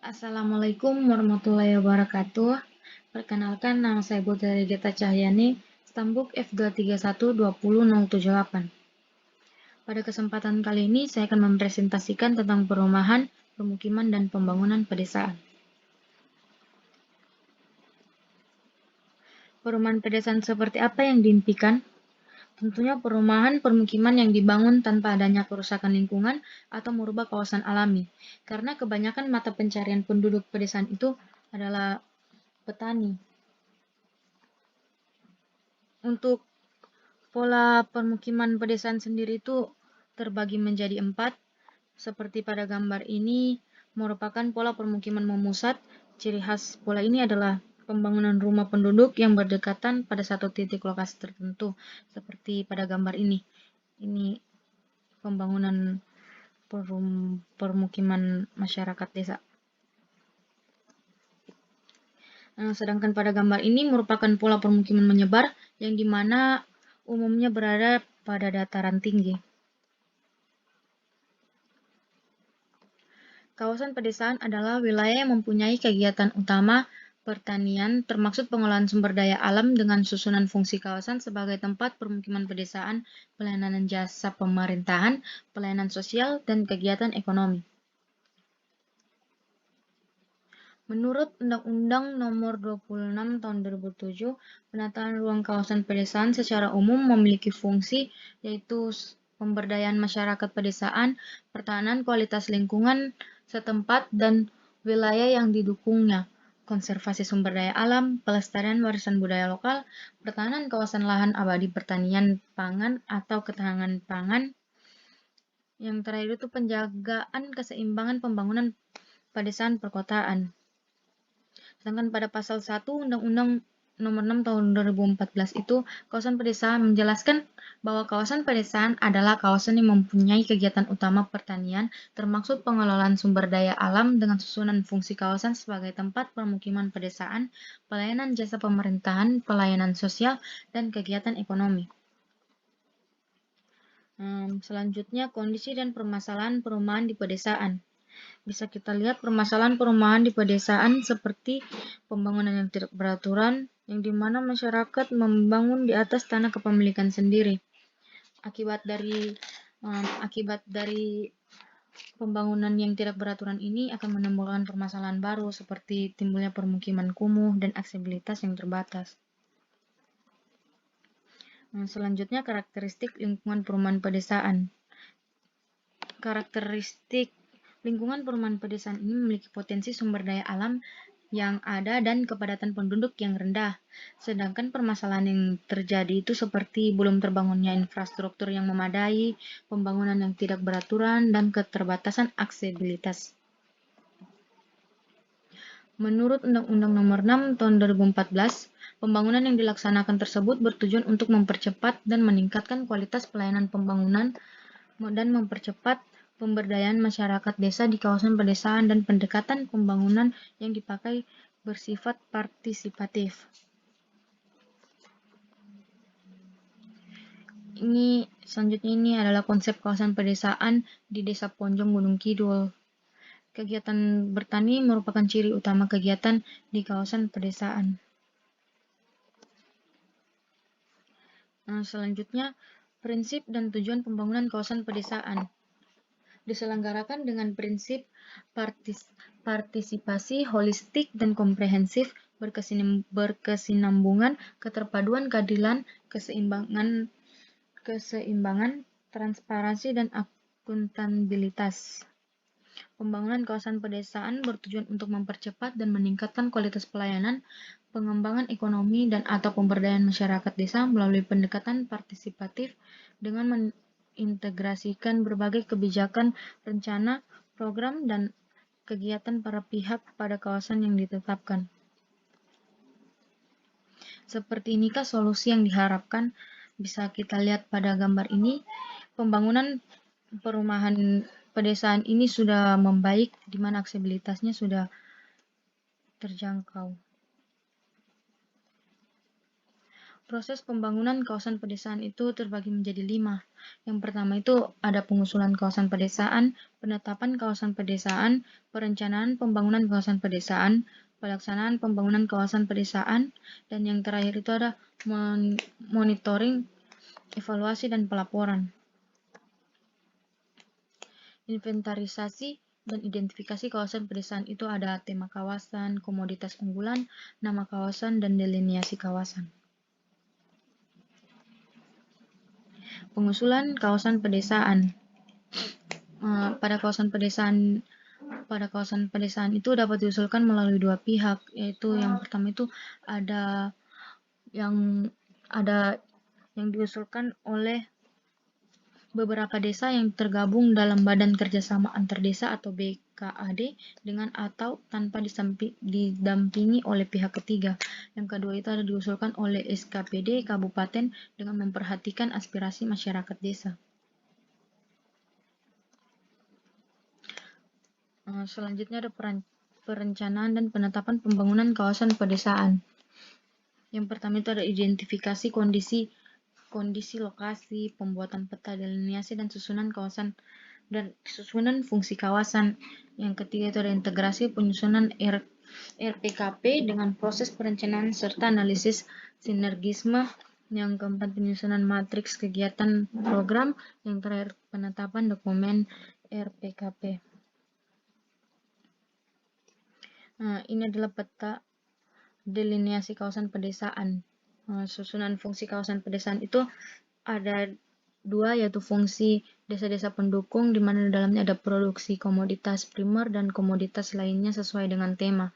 Assalamualaikum warahmatullahi wabarakatuh. Perkenalkan, nama saya Putri Geta Cahyani, Stambuk F2312078. Pada kesempatan kali ini, saya akan mempresentasikan tentang perumahan, permukiman, dan pembangunan pedesaan. Perumahan pedesaan seperti apa yang diimpikan? Tentunya perumahan permukiman yang dibangun tanpa adanya kerusakan lingkungan atau merubah kawasan alami. Karena kebanyakan mata pencarian penduduk pedesaan itu adalah petani. Untuk pola permukiman pedesaan sendiri itu terbagi menjadi 4. Seperti pada gambar ini merupakan pola permukiman memusat. Ciri khas pola ini adalah pembangunan rumah penduduk yang berdekatan pada satu titik lokasi tertentu. Seperti pada gambar ini. Ini pembangunan permukiman masyarakat desa. Sedangkan pada gambar ini merupakan pola permukiman menyebar yang dimana umumnya berada pada dataran tinggi. Kawasan pedesaan adalah wilayah yang mempunyai kegiatan utama pertanian, termasuk pengolahan sumber daya alam dengan susunan fungsi kawasan sebagai tempat permukiman pedesaan, pelayanan jasa pemerintahan, pelayanan sosial, dan kegiatan ekonomi. Menurut Undang-Undang Nomor 26 Tahun 2007, penataan ruang kawasan pedesaan secara umum memiliki fungsi yaitu pemberdayaan masyarakat pedesaan, pertahanan kualitas lingkungan setempat dan wilayah yang didukungnya, konservasi sumber daya alam, pelestarian warisan budaya lokal, pertahanan kawasan lahan abadi pertanian pangan atau ketahanan pangan. Yang terakhir itu penjagaan keseimbangan pembangunan pedesaan perkotaan. Sedangkan pada pasal 1 Undang-Undang Nomor 6 Tahun 2014 itu, kawasan pedesaan menjelaskan bahwa kawasan pedesaan adalah kawasan yang mempunyai kegiatan utama pertanian, termasuk pengelolaan sumber daya alam dengan susunan fungsi kawasan sebagai tempat permukiman pedesaan, pelayanan jasa pemerintahan, pelayanan sosial, dan kegiatan ekonomi. Selanjutnya, kondisi dan permasalahan perumahan di pedesaan. Bisa kita lihat permasalahan perumahan di pedesaan seperti pembangunan yang tidak beraturan, yang dimana masyarakat membangun di atas tanah kepemilikan sendiri. Akibat dari pembangunan yang tidak beraturan ini akan menimbulkan permasalahan baru seperti timbulnya permukiman kumuh dan aksesibilitas yang terbatas. Selanjutnya, karakteristik lingkungan perumahan pedesaan. Karakteristik lingkungan perumahan pedesaan ini memiliki potensi sumber daya alam yang ada dan kepadatan penduduk yang rendah. Sedangkan permasalahan yang terjadi itu seperti belum terbangunnya infrastruktur yang memadai, pembangunan yang tidak beraturan, dan keterbatasan aksesibilitas. Menurut Undang-Undang Nomor 6 Tahun 2014, pembangunan yang dilaksanakan tersebut bertujuan untuk mempercepat dan meningkatkan kualitas pelayanan pembangunan dan mempercepat pemberdayaan masyarakat desa di kawasan pedesaan dan pendekatan pembangunan yang dipakai bersifat partisipatif. Selanjutnya ini adalah konsep kawasan pedesaan di Desa Ponjong Gunung Kidul. Kegiatan bertani merupakan ciri utama kegiatan di kawasan pedesaan. Selanjutnya, prinsip dan tujuan pembangunan kawasan pedesaan diselenggarakan dengan prinsip partisipasi holistik dan komprehensif, berkesinambungan, keterpaduan keadilan, keseimbangan, transparansi, dan akuntabilitas. Pembangunan kawasan pedesaan bertujuan untuk mempercepat dan meningkatkan kualitas pelayanan, pengembangan ekonomi, dan atau pemberdayaan masyarakat desa melalui pendekatan partisipatif dengan mengintegrasikan berbagai kebijakan, rencana, program, dan kegiatan para pihak pada kawasan yang ditetapkan. Seperti inikah solusi yang diharapkan? Bisa kita lihat pada gambar ini, pembangunan perumahan pedesaan ini sudah membaik, di mana aksesibilitasnya sudah terjangkau. Proses pembangunan kawasan pedesaan itu terbagi menjadi 5. Yang pertama itu ada pengusulan kawasan pedesaan, penetapan kawasan pedesaan, perencanaan pembangunan kawasan pedesaan, pelaksanaan pembangunan kawasan pedesaan, dan yang terakhir itu ada monitoring, evaluasi, dan pelaporan. Inventarisasi dan identifikasi kawasan pedesaan itu ada tema kawasan, komoditas unggulan, nama kawasan, dan delineasi kawasan. Pengusulan kawasan pedesaan. Pada kawasan pedesaan itu dapat diusulkan melalui 2 pihak, yaitu yang pertama itu ada yang diusulkan oleh beberapa desa yang tergabung dalam Badan Kerjasama Antar Desa atau BKAD dengan atau tanpa didampingi oleh pihak ketiga. Yang kedua itu ada diusulkan oleh SKPD Kabupaten dengan memperhatikan aspirasi masyarakat desa. Selanjutnya ada perencanaan dan penetapan pembangunan kawasan pedesaan. Yang pertama itu ada identifikasi kondisi lokasi, pembuatan peta delineasi dan susunan kawasan dan susunan fungsi kawasan. Yang ketiga itu ada integrasi penyusunan RPKP dengan proses perencanaan serta analisis sinergisme. Yang keempat penyusunan matriks kegiatan program. Yang terakhir penetapan dokumen RPKP. Ini adalah peta delineasi kawasan pedesaan. Susunan fungsi kawasan pedesaan itu ada 2, yaitu fungsi desa-desa pendukung, di mana di dalamnya ada produksi komoditas primer dan komoditas lainnya sesuai dengan tema.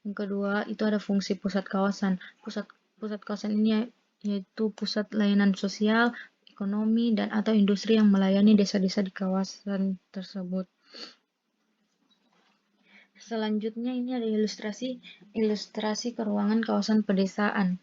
Yang kedua itu ada fungsi pusat kawasan. Pusat kawasan ini yaitu pusat layanan sosial, ekonomi, dan atau industri yang melayani desa-desa di kawasan tersebut. Selanjutnya ini ada ilustrasi keruangan kawasan pedesaan.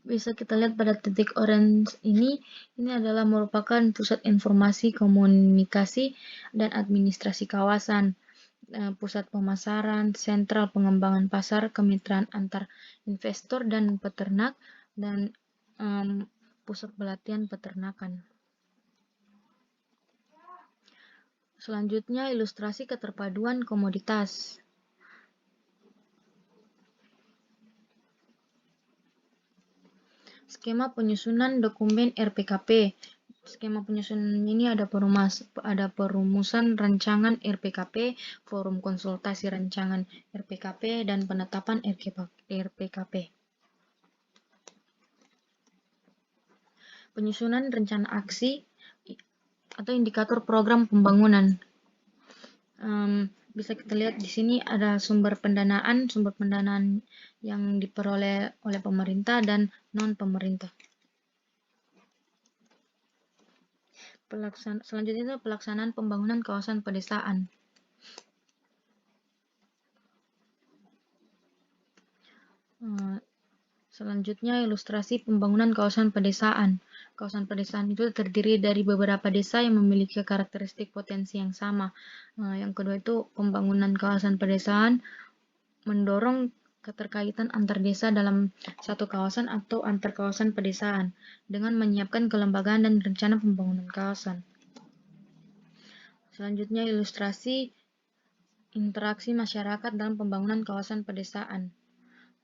Bisa kita lihat pada titik orange ini adalah merupakan pusat informasi, komunikasi, dan administrasi kawasan, pusat pemasaran, sentral pengembangan pasar, kemitraan antar investor dan peternak, dan pusat pelatihan peternakan. Selanjutnya ilustrasi keterpaduan komoditas. Skema penyusunan dokumen RPKP. Skema penyusunan ini ada perumusan rancangan RPKP, forum konsultasi rancangan RPKP, dan penetapan RPKP. Penyusunan rencana aksi atau indikator program pembangunan. Bisa kita lihat di sini ada sumber pendanaan yang diperoleh oleh pemerintah dan non-pemerintah. Selanjutnya itu pelaksanaan pembangunan kawasan pedesaan. Selanjutnya ilustrasi pembangunan kawasan pedesaan. Kawasan pedesaan itu terdiri dari beberapa desa yang memiliki karakteristik potensi yang sama. Yang kedua itu pembangunan kawasan pedesaan mendorong keterkaitan antar desa dalam satu kawasan atau antar kawasan pedesaan dengan menyiapkan kelembagaan dan rencana pembangunan kawasan. Selanjutnya ilustrasi interaksi masyarakat dalam pembangunan kawasan pedesaan.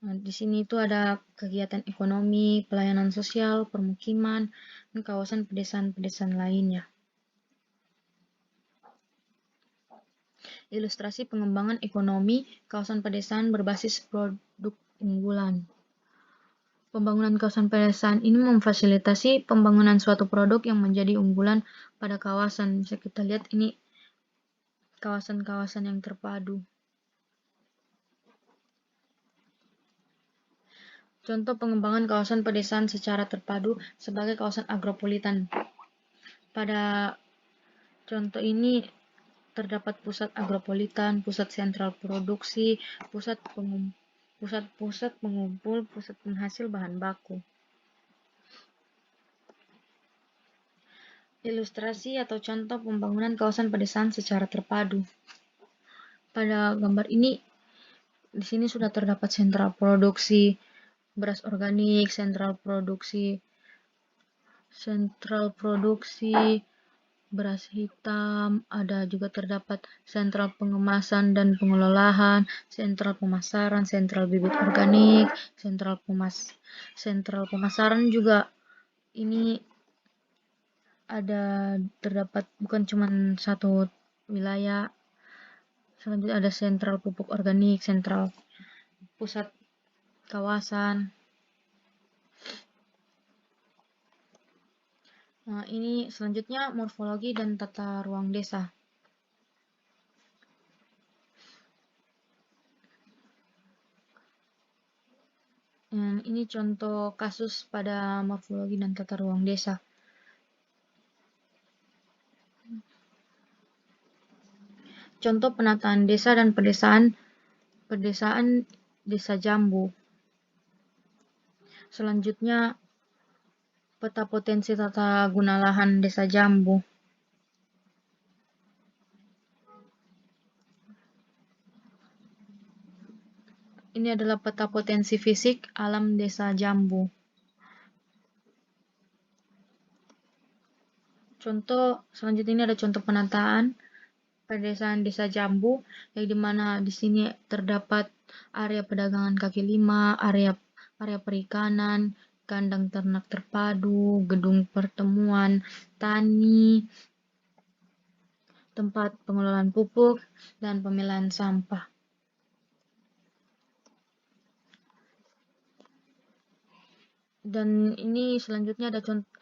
Di sini itu ada kegiatan ekonomi, pelayanan sosial, permukiman, dan kawasan pedesaan-pedesaan lainnya. Ilustrasi pengembangan ekonomi kawasan pedesaan berbasis produk unggulan. Pembangunan kawasan pedesaan ini memfasilitasi pembangunan suatu produk yang menjadi unggulan pada kawasan. Bisa kita lihat ini kawasan-kawasan yang terpadu. Contoh pengembangan kawasan pedesaan secara terpadu sebagai kawasan agropolitan. Pada contoh ini terdapat pusat agropolitan, pusat sentral produksi, pusat pengumpul, pusat penghasil bahan baku. Ilustrasi atau contoh pembangunan kawasan pedesaan secara terpadu. Pada gambar ini, di sini sudah terdapat sentral produksi, beras organik, sentral produksi beras hitam, ada juga terdapat sentral pengemasan dan pengelolaan, sentral pemasaran, sentral bibit organik, sentral pemasaran juga ini ada terdapat bukan cuma satu wilayah. Selanjutnya ada sentral pupuk organik, sentral pusat kawasan. Nah, ini selanjutnya morfologi dan tata ruang desa. Ini contoh kasus pada morfologi dan tata ruang desa. Contoh penataan desa dan pedesaan Desa Jambu. Selanjutnya peta potensi tata guna lahan Desa Jambu. Ini adalah peta potensi fisik alam Desa Jambu. Contoh selanjutnya ini ada contoh penataan pedesaan Desa Jambu, yang dimana di sini terdapat area perdagangan kaki lima, area perikanan, kandang ternak terpadu, gedung pertemuan, tani, tempat pengelolaan pupuk, dan pemilahan sampah. Dan ini selanjutnya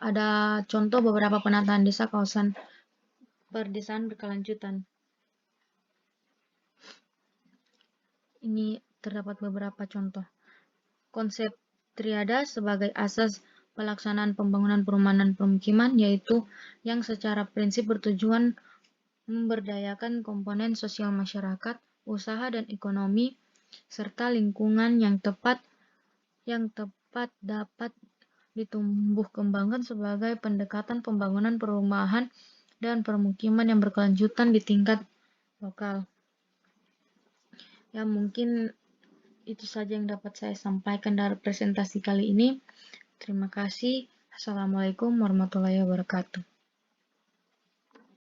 ada contoh beberapa penataan desa kawasan perdesaan berkelanjutan. Ini terdapat beberapa contoh. Konsep triada sebagai asas pelaksanaan pembangunan perumahan dan permukiman, yaitu yang secara prinsip bertujuan memberdayakan komponen sosial masyarakat, usaha dan ekonomi, serta lingkungan yang tepat dapat ditumbuh kembangkan sebagai pendekatan pembangunan perumahan dan permukiman yang berkelanjutan di tingkat lokal. Ya, mungkin itu saja yang dapat saya sampaikan dari presentasi kali ini. Terima kasih. Assalamualaikum warahmatullahi wabarakatuh.